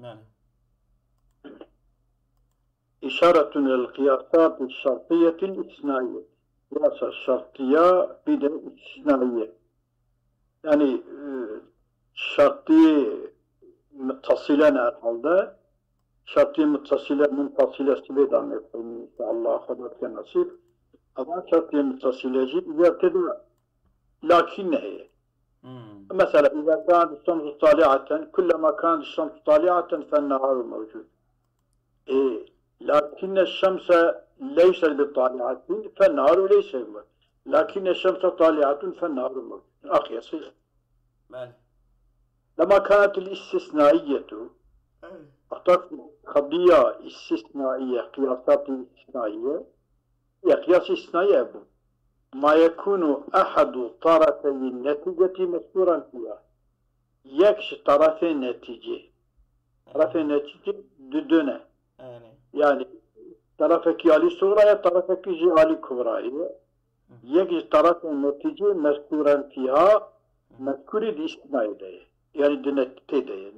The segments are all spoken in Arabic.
نعم. إشارة إلى القياسات الشرطية الاستثنائية. قياس الشرطية بدل استثنائية، يعني şartı muttasılen herhalde şartı muttasılen munfasile sibedan yapalım inşallah kadar nasip ama şartı muttasıleci ileride lakin ne مثلا إذا كانت الشمس طالعة كلما كانت الشمس طالعة فالنهار موجود إيه لكن الشمس ليست بطالعة فالنهار ليس موجود لكن الشمس طالعة فالنهار موجود أخي يصير لما كانت الاستثنائية أعتقد قضية استثنائية قياسات استثنائية هي قياس استثنائية ما يكون أحد طرفي النتيجة مذكورا فيها يكش طرفي النتيجة طرفي النتيجة دونه يعني طرفك يالي صغرى طرفك جيالي كبرى يكش طرف النتيجة مذكورا فيها مذكور استثنائية يعني دنتيجة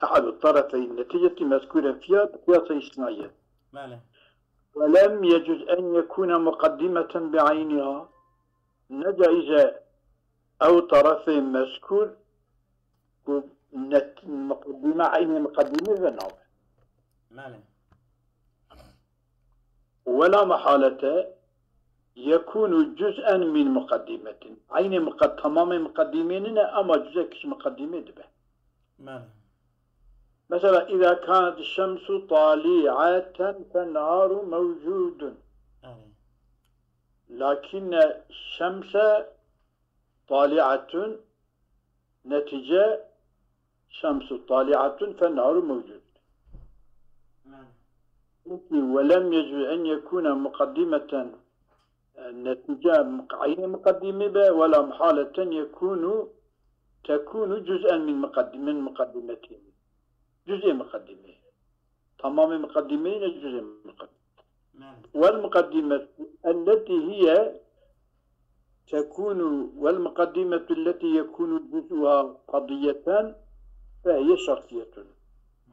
أحد الطرفي النتيجة مذكورا فيها قياس استثنائية ولم يجوز أن يكون مقدمة بعينها نجائز أو طرف مذكور مقدمة عين مقدمة ذنب ولا محالة يكون جزءا من مقدمة عين تمام مقدمين أما جزء كش مقدمة به مثلا إذا كانت الشمس طالعة فالنهار موجود لكن الشمس طالعة نتيجة شمس طالعة فالنهار موجود ولم يجب أن يكون مقدمة نتيجة عين مقدمة ولا محالة تكون جزءا من مقدمته جزء مقدمة تمام مقدمة جزء مقدمة والمقدمة التي هي تكون والمقدمة التي يكون جزءها قضية فهي شرطية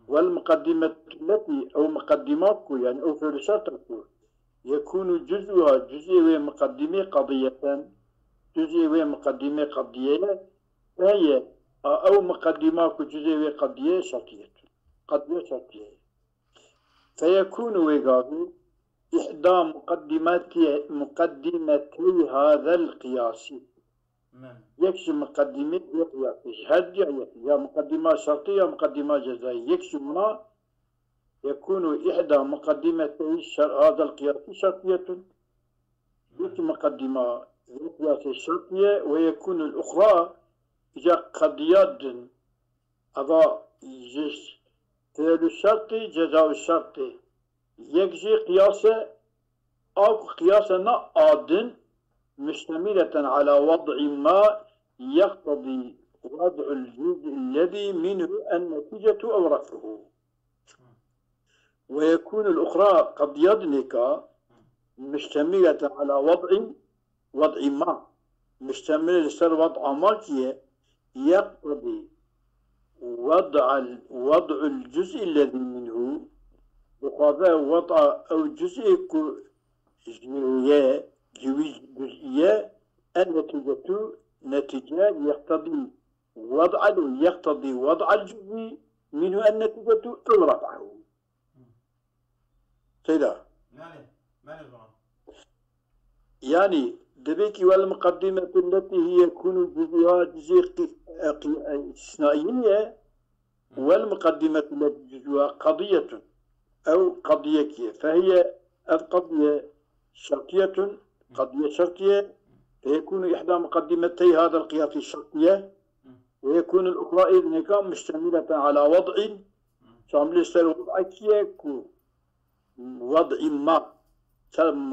والمقدمة التي أو مقدمات يعني أو في الشرط يكون جزءها جزء مقدمة قضية جزء مقدمة قضية فهي أو مقدمات جزء قضية شرطية قضية شرطية فيكون ويقابل إحدى مقدمتي هذا القياس يكشف مقدمة قياس هل يا مقدمة شرطية مقدمة جزائية يكشف ما يكون إحدى مقدمتي هذا القياس شرطية يكشف مقدمة القياس الشرطية ويكون الأخرى جاء قضيات أضا جيش فعل الشرط جزاء الشرط يكشف قياسه أو قياسنا آدن مشتملة على وضع ما يقتضي وضع الجزء الذي منه النتيجة أو رفعه ويكون الأخرى قد يدنك مشتملة على وضع ما مشتملة على وضع ما يقتضي وضع الجزء الذي منه وهذا وضع أو جزء جزئية النتيجة نتيجة يقتضي وضع الجزء منه النتيجة أو رفعه كذا يعني دبيك والمقدمة التي هي يكون جزئها جزء استثنائية والمقدمة التي جزئها قضية أو قضية فهي القضية شرطية قضية شرطية فيكون إحدى مقدمتي هذا القياس الشرطية ويكون الأخرى إذن كان مشتملة على وضع شامل وضع كيكو وضع ما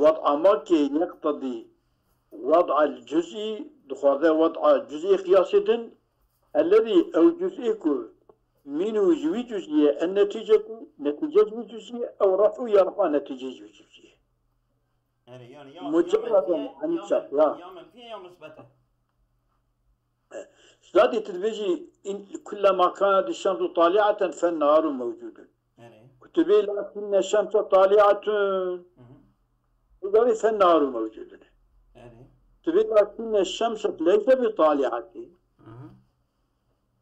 وضع ما كي يقتضي وضع الجزء دخل وضع جزء قياسي الذي أو جزئك منه جزئية النتيجة نتيجة جزئية أو رفع يرفع نتيجة جزئية يعني مجرد عن شرط يوم منفية يوم مثبتة زادي تبيجي كلما كانت الشمس طالعة فالنهار موجود. كتبي لكن الشمس طالعة فالنهار موجود. تبي لكن الشمس ليس بطالعة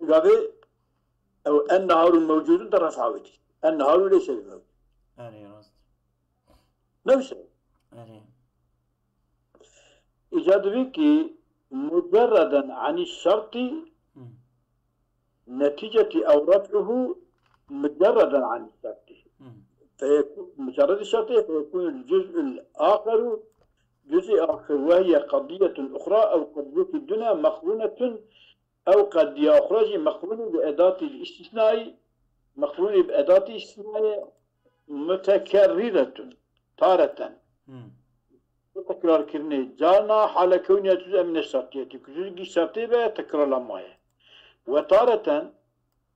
قال أو النهار موجود رفع وجهي النهار ليس بموجود. نفس إيجاد بك مجردا عن الشرط نتيجة أو رفعه مجردا عن الشرط فيكون مجرد الشرط فيكون الجزء الآخر جزء آخر وهي قضية أخرى أو قضية الدنيا مقرونة أو قضية أخرى مقرونة بأداة الاستثناء مقرونة بأداة الاستثناء متكررة تارة تكرار كرني جانا حال كونية جزء من الشرطية جزء الشرطية تكرار لماية وتارة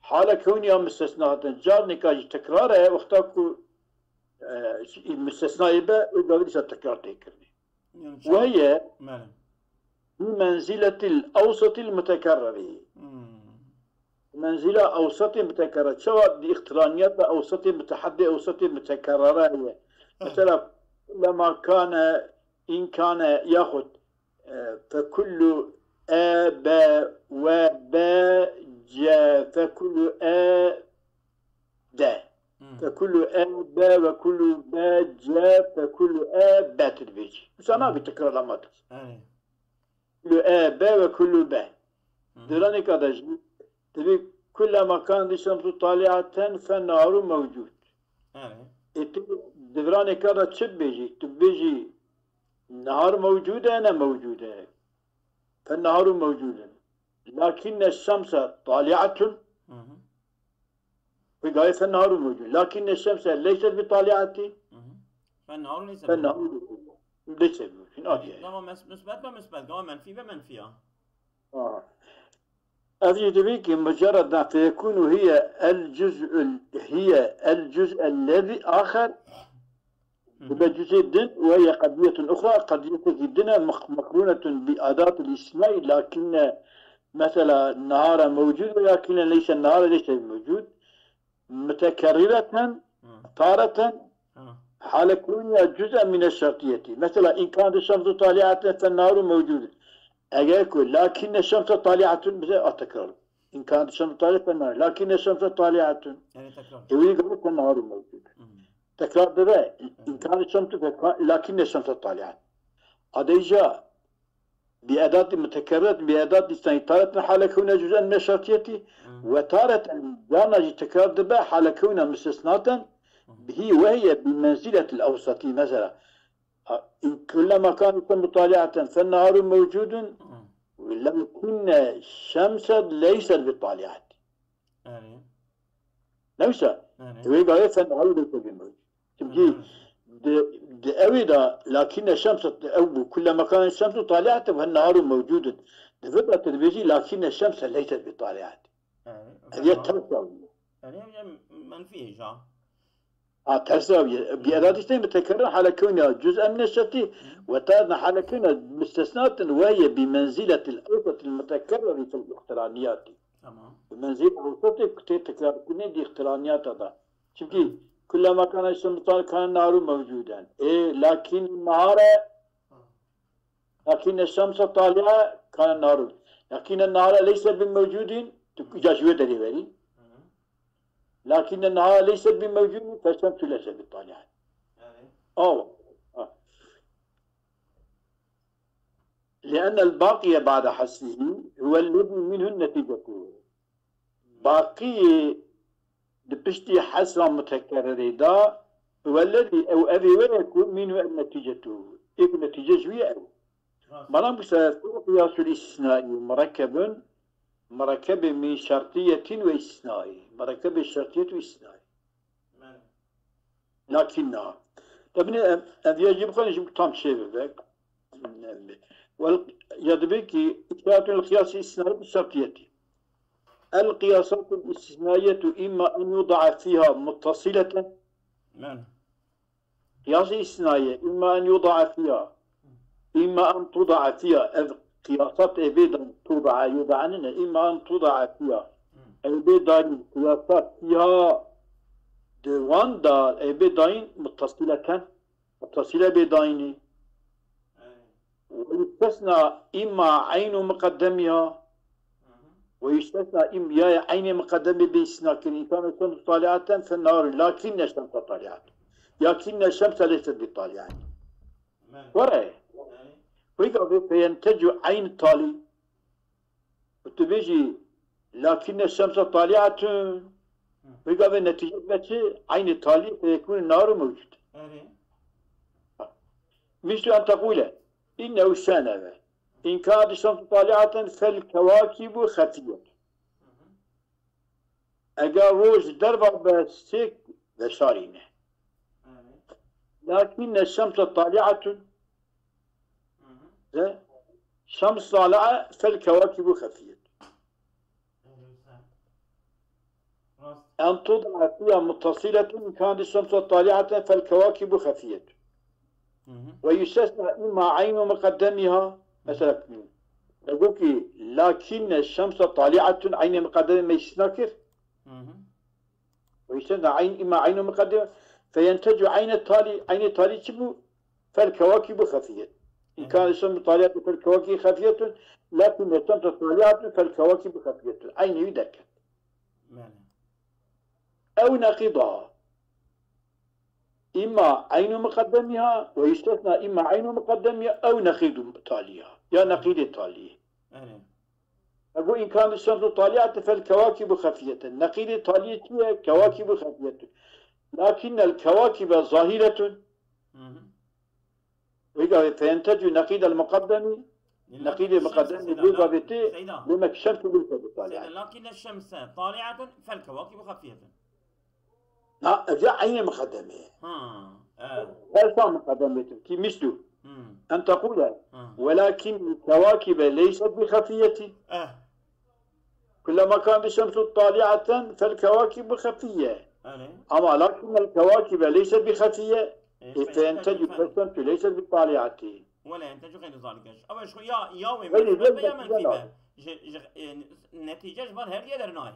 حال كونية مستثناء جار نكاج تكرارها وقتاكو مستثناء با وقابل تكرار تكرني وهي بمنزلة الأوسط المتكرر منزلة أوسط متكرر سواء باخترانيات أوسط متحدي أوسط متكررة هي مثلا لما كان إن كان يأخذ فكل با وبا جا فكل دا فكل با وكل با جا فكل با تدبيج بس أنا بتكرر لما كل با وكل با دراني كذا تبي كلما كان الشمس طالعة فالنهار موجود دوران كذا تشد بيجي النهار موجودة أنا موجودة فالنهار موجود لكن الشمس طالعة وقال فالنهار موجود لكن الشمس ليست بطالعة فالنهار ليس ليس بموجود مثبت ومثبت قام منفي ومنفي هذه تبيك مجرد فيكون هي الجزء الذي آخر بجزء الدين وهي قضية أخرى قضية الدين مقرونة بأداة الاستثناء لكن مثلا النهار موجود ولكن ليس النهار ليس موجود متكررة تارة حال كونها جزء من الشرطية مثلا إن كانت الشمس طالعة فالنهار موجود أقول لكن الشمس طالعة أتكرر إن كانت الشمس طالعة فالنهار لكن الشمس طالعة يعني تكرار يقول فالنهار موجود تكرار ده إن كانت الشمس لكن الشمس طالعة هذا جاء بأداة متكررة بأداة استثناء حال كونها جزءا من الشرطية وتارة جانا تكرار ده حال كونها مستثناة وهي بمنزلة الأوسط مثلا إن كلما كانت الشمس طالعة فالنهار موجود ولكن الشمس ليست بطالعة ليس ويقول فالنهار ليس بموجود تبقي أودا لكن الشمس أو كلما كانت الشمس طالعة فالنهار موجود دفع التلفزيون لكن الشمس ليست بطالعة هي تساوي منفي جا تساوي بأداة متكررة حال كونها جزءا من الشرط وتارة حال كونها مستثناة وهي بمنزلة الأوسط المتكرر في الاقترانيات تمام بمنزلة الأوسط تكرار كونها دي اقترانيات هذا شوفي كلما كان الشمس طالعة كان النهار موجودا لكن الشمس طالعة كان النهار لكن النهار ليس بموجود جاشوية دليل لكن النهار ليس بموجود فالشمس ليس بطالعة لأن الباقي بعد حسه هو الذي منه النتيجة باقي بشتي حسرة متكررة دا هو الذي أو أبي ويكون منه النتيجة يكون نتيجة شوية مرام قياس الاستثناء مركب من شرطية واستثناء مركب الشرطية واستثناء لكنها طبعا يجب خلينا نجيب طعم شيء بذلك يدبك إثبات القياس الاستثنائي بالشرطية القياسات الاستثنائية إما أن يوضع فيها متصلة قياس الاستثنائية إما أن توضع فيها قياسات أبدا يوضعن إما أن توضع فيها أبدا قياسات فيها دوان دا أبدا متصلة بدايني ويستثنى إما عين مقدمها ويستثنى إما عين مقدمة بإسنا كن كان الشمس طالعة في النهار لكن الشمس طالعة لكن الشمس ليست بطالعة ورأي ويقول فينتج عين طالي وتبيجي لكن الشمس طالعة ويقول النتيجة عين طالي فيكون النهار موجود مثل أن تقول إنه سنة إن كانت الشمس طالعة فالكواكب خفية أجا روز درب بسيك بشارينه لكن الشمس طالعة شمس طالعة فالكواكب خفية أن توضع فيها متصلة إن كانت الشمس طالعة فالكواكب خفية ويستثنى إما عين مقدمها مثلا يقول لكن الشمس طالعة عين مقدمة ما يستنكر ويستثنى إما عين مقدمة فينتج عين التالي شبه فالكواكب خفية إن كان الشمس طالعة فالكواكب خفية لكن الشمس طالعة فالكواكب خفية عين يدك أو نقضها إما عين مقدمها ويستثنى إما عين مقدمها أو نقيض تاليها يا نقيض تاليه أقول إن كان الشمس طالعة فالكواكب خفية نقيض تاليه هي كواكب خفية لكن الكواكب ظاهرة فينتج نقيض المقدم نقيض المقدم بضابطه لما الشمس ليست بطالعة لكن الشمس طالعة فالكواكب خفية جاء عين مقدمة ليس مقدمة كي مثله أن تقول ولكن الكواكب ليست بخفية كلما كانت الشمس طالعة فالكواكب خفية أما لكن الكواكب ليست بخفية فينتج الشمس ليست بطالعة ولا ينتج غير ذلك أول شو يا وين بيا منفي نتيجة جبر هذه درناي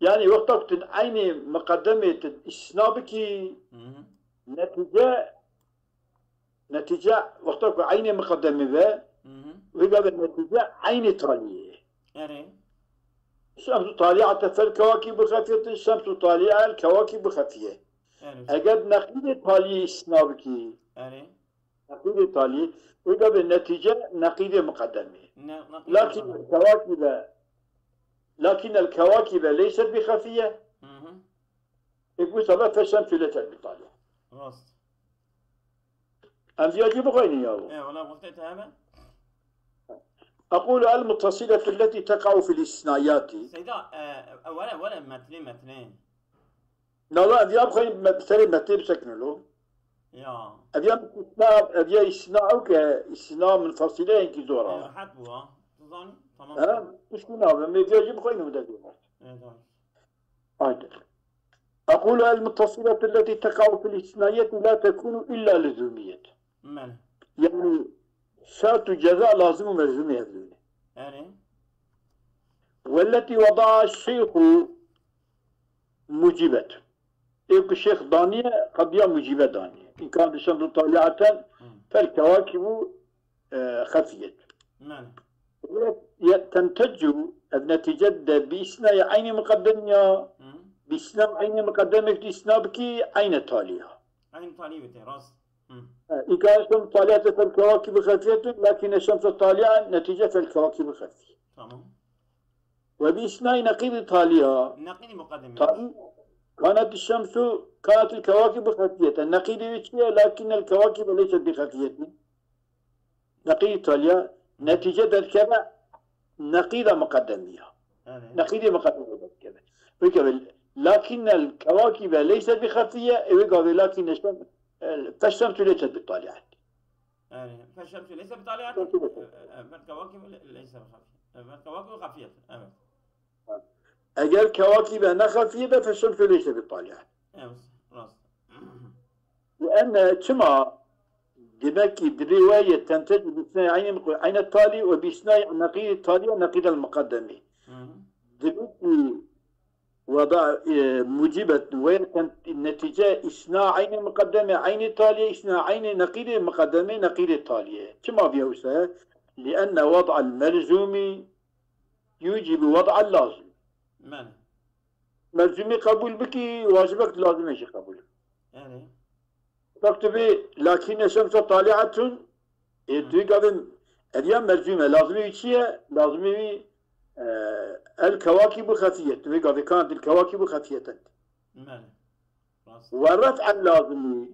يعني وقت عين مقدمة إسنابك نتيجة وقت عين مقدمة ويقابل النتيجة عين تالية الشمس طالعة فالكواكب خفية الشمس طالعة الكواكب خفية أجد نقيض تالية إسنابك نقيض تالية ويقابل النتيجة نقيض مقدمة لكن الكواكب ليست بخفية يقول سبب فالشمس ليست بطالعة أنت يجب غيري يا أبو ولا وقتت هذا أقول المتصلة التي تقع في الاستثناءات سيدا ولا متنين لا أبي أبغى مثل بسكن له يا أبي استثناء أو كاستثناء منفصلة إنك زورها حتبوها تظن تمام مش كنا ما يجب غيره مدرب أقول المتصلة التي تقع في الاستثناءات لا تكون إلا لزومية يعني شرط جزاء لازم وملزوم يهدون والتي وضع الشيخ مجيبة يقول الشيخ دانية قضية مجيبة دانية إن كانت الشمس طالعة فالكواكب خفية تنتج النتيجة بإثناء عين مقدمة بإثناء عين مقدمة في إثناء عين تالية عين تالية راس إن كانت الشمس طالعة فالكواكب خفية لكن الشمس طالعة نتيجة فالكواكب خفية تمام وبإثناء نقيض تالية نقيض مقدمة كانت الكواكب خفية النقيض وجهها لكن الكواكب ليست بخفية نقيض تالية نتيجة الكذا نقيض مقدمية نقيض مقدمية كذا لكن الكواكب ليست بخفية لكن فالشمس ليست بطالعة فالشمس ليست بطالعة فالكواكب ليست بخفية فالكواكب خفية أجل كواكب خفية فالشمس ليست بطالعة لأن كما demek ki rivayet tentec bisnai عين التالي وبإسناء نقيض التالي ونقيض المقدم. demek ki وضع موجبة وين كانت النتيجة إثناء عين المقدمة عين التالية إثناء عين نقيض المقدمة نقيض التالية. كما بيوسع لأن وضع الملزوم يوجب وضع اللازم. ملزومي قبول بك واجبك لازم يجي قبول. يعني تكتبي لكن الشمس طالعة تقابل اليوم ملزومة لازم يشيء لازم الكواكب خفية تقابل كانت الكواكب خفية. ورفع اللازم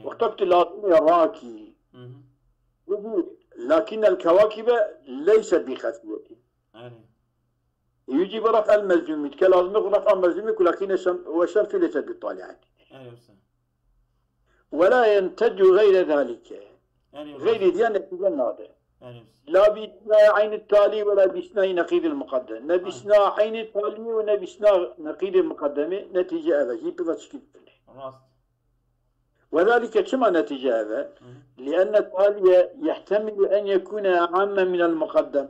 وقتك لازم راكي لكن الكواكب ليست بخفية. يجب رفع الملزوم كلازم رفع الملزوم ولكن الشمس ليست بالطالعة. ولا ينتج غير ذلك غير ديانة هذا لا بإثناء عين التالي ولا بإثناء نقيض المقدم لا بإثناء عين التالي ولا بإثناء نقيض المقدمة نتيجة هذا جيب بتشكيل وذلك كما نتيجة هذا لأن التالي يحتمل أن يكون عاما من المقدم.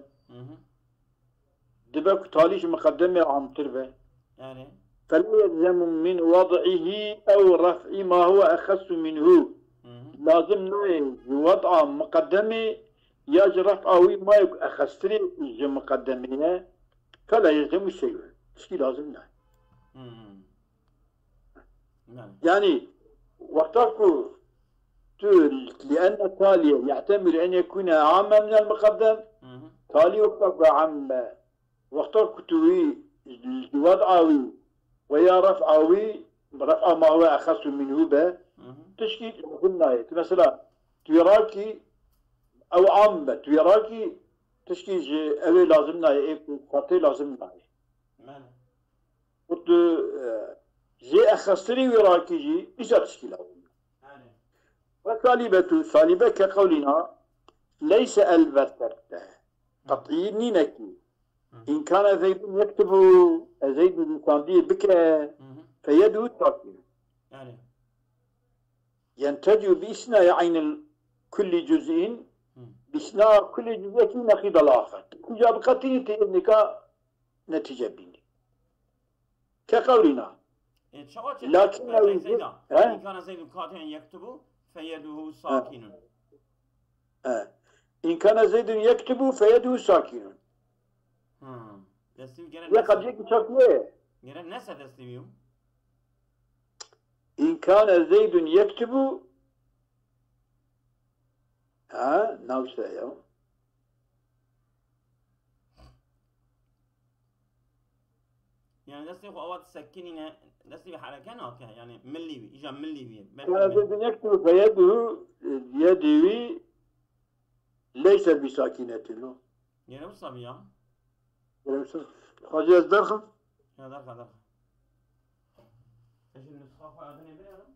دبك تاليش مقدمة عن تربة فلا يلزم من وضعه أو رفع ما هو أخص منه. لازم وضع مقدمة يجي رفعه ما يكون أخصري مقدمة فلا يلزم الشيء. شيء لازم يعني وقتك لأن التالي يحتمل أن يكون عاما من المقدم تالي وقتك عام وقتك توي وضعه ويا رفعوي رفع ما هو أخص منه به تشكيل قلنا مثلا تيراكي أو عامة تيراكي تشكيل أوي لازمنا فاتي لازمنا قلت زي أخصري وراكي جي إيش تشكيل وثالبة كقولنا ليس البتة تطعيني نكي إن كان زيد يكتب زيد الإنسان بك فيده ساكنة ينتج بإثناء عين كل جزء بإثناء كل جزء نقيض الآخر إذا بقتلت إنك نتيجة بني كقولنا لكن إن كان زيد كاتبا يكتب فيده ساكن. إن كان زيد يكتب فيده ساكن. لقد جئت شكوى إن كان زيد يكتب نوسا يوم يعني دستي هو أوقات سكيني دستي بحركة ناكه يعني ملي بي إجا ملي بي كان زيد يكتب فيده يدوي ليس بساكنة له يعني بصبيا خاجة درخم يا درخم ايش النسخة فاضني بيها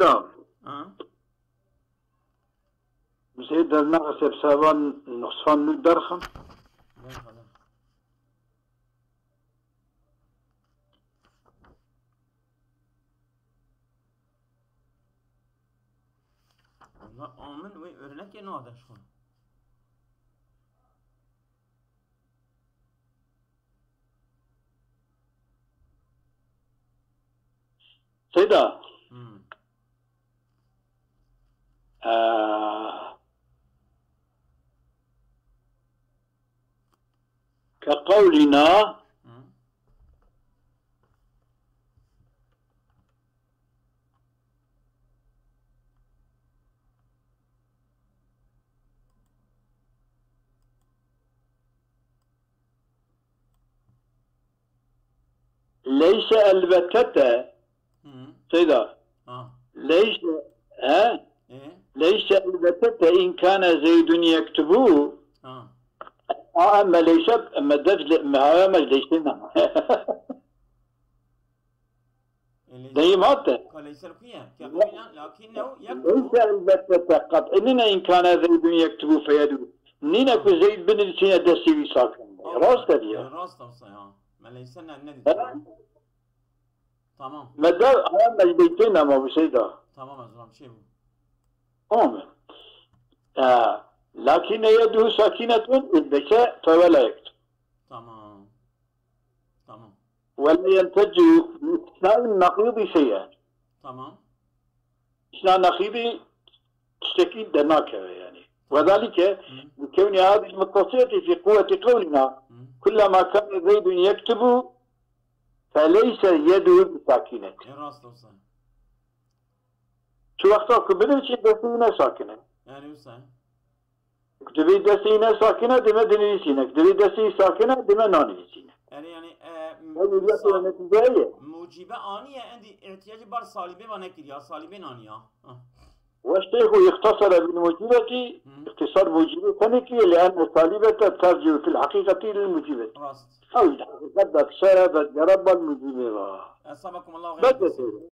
نعم زيد النقص بسبب نقصان الدرخم لا آمن وی örnek ناده شو سيدا كقولنا ليس البتة سيدا ليس ليس البتة إن كان زيد يكتبه أما ليس أما دفل ما ليس لنا دايم هذا ليس القيام لكنه ليس البتة قط إننا إن كان زيد يكتبه فيدو نينا كزيد بن السنة دسي ساكن راست دي راست ما ليس لنا الندي تمام مدار أنا مجديتنا ما بسيدا تمام أزرام شيء آمين لكن يده ساكنة البكاء فولا يكتب تمام ولا ينتج استثناء النقيض شيئا تمام استثناء النقيض تشتكي دناك يعني وذلك بكون هذه المتصلة في قوة قولنا كلما كان زيد يكتب فليس يده بساكنة شو وقتك بدل شيء دسينة ساكنة يعني وصل كتبي دسينة ساكنة دم دنيسينة كتبي دسي ساكنة دم نانيسينة يعني النتيجة موجبة آنية عندي احتياج بار صالبة ونكريا صالبين آنية والشيخ يختصر بالموجبة اختصار موجبة ثانية لأن الصالبة ترجع في الحقيقة للموجبة راست أو الحقيقة تكسر فجرب الموجبة أصابكم الله غير